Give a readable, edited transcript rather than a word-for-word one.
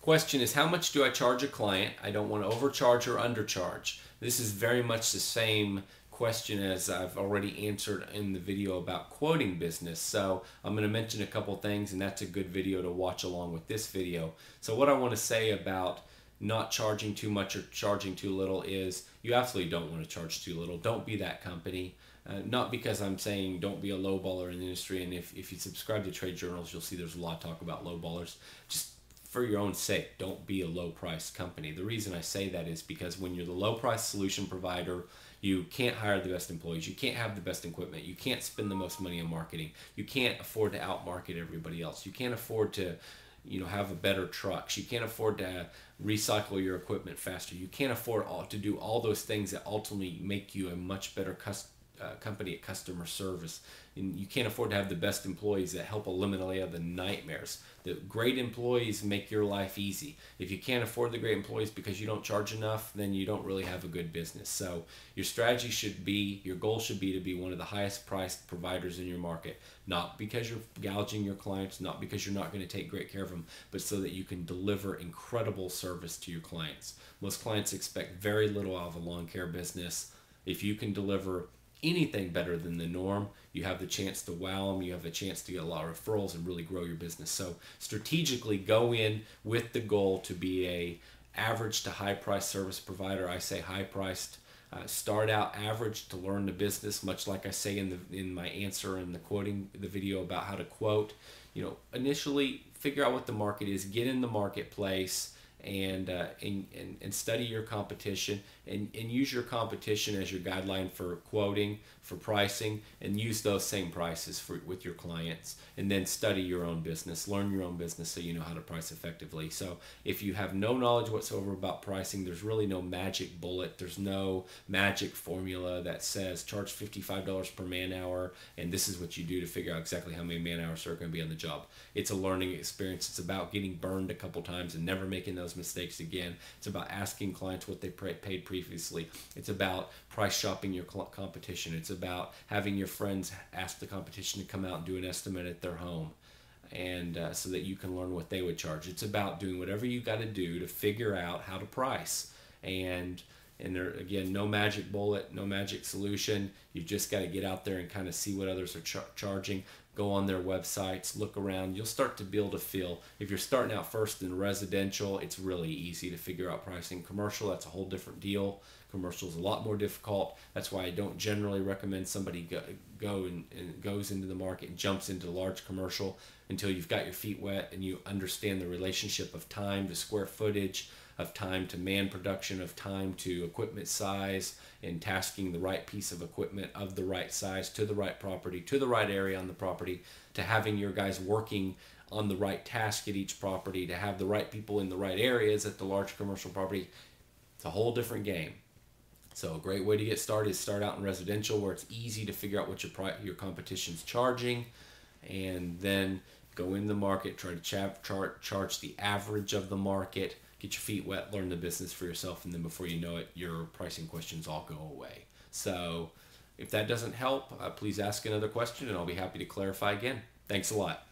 question is, how much do I charge a client? I don't want to overcharge or undercharge. This is very much the same question as I've already answered in the video about quoting business. So I'm going to mention a couple things, and that's a good video to watch along with this video. So what I want to say about not charging too much or charging too little is you absolutely don't want to charge too little. Don't be that company. Not because I'm saying don't be a lowballer in the industry, and if you subscribe to trade journals, you'll see there's a lot of talk about lowballers. Just for your own sake, don't be a low-priced company. The reason I say that is because when you're the low-price solution provider, you can't hire the best employees, you can't have the best equipment, you can't spend the most money on marketing, you can't afford to outmarket everybody else, you can't afford to have a better trucks, you can't afford to recycle your equipment faster, you can't afford to do all those things that ultimately make you a much better company at customer service. And you can't afford to have the best employees that help eliminate the nightmares. The great employees make your life easy. If you can't afford the great employees because you don't charge enough, then you don't really have a good business. So your strategy should be, your goal should be to be one of the highest priced providers in your market. Not because you're gouging your clients, not because you're not going to take great care of them, but so that you can deliver incredible service to your clients. Most clients expect very little out of a lawn care business. If you can deliver anything better than the norm, you have the chance to wow them, you have a chance to get a lot of referrals and really grow your business. So strategically go in with the goal to be a average to high price service provider. I say high priced. Start out average to learn the business, much like I say in my answer in the quoting the video about how to quote. Initially figure out what the market is, get in the marketplace, and study your competition, and use your competition as your guideline for quoting, for pricing, and use those same prices with your clients. And then study your own business, learn your own business so you know how to price effectively. So if you have no knowledge whatsoever about pricing, there's really no magic bullet. There's no magic formula that says charge $55 per man hour and this is what you do to figure out exactly how many man hours are going to be on the job. It's a learning experience. It's about getting burned a couple times and never making those mistakes again. It's about asking clients what they paid previously. It's about price shopping your competition. It's about having your friends ask the competition to come out and do an estimate at their home, and so that you can learn what they would charge. It's about doing whatever you got to do to figure out how to price. And there, again, no magic bullet, no magic solution. You just got to get out there and kind of see what others are charging. Go on their websites, look around. You'll start to build a feel. If you're starting out first in residential, it's really easy to figure out pricing. Commercial, that's a whole different deal. Commercial is a lot more difficult. That's why I don't generally recommend somebody go and goes into the market and jumps into large commercial until you've got your feet wet and you understand the relationship of time to square footage, of time to man production, of time to equipment size, and tasking the right piece of equipment of the right size to the right property, to the right area on the property, to having your guys working on the right task at each property, to have the right people in the right areas at the large commercial property. It's a whole different game. So a great way to get started is start out in residential, where it's easy to figure out what your competition's charging, and then go in the market, try to charge the average of the market, get your feet wet, learn the business for yourself, and then before you know it, your pricing questions all go away. So if that doesn't help, please ask another question and I'll be happy to clarify again. Thanks a lot.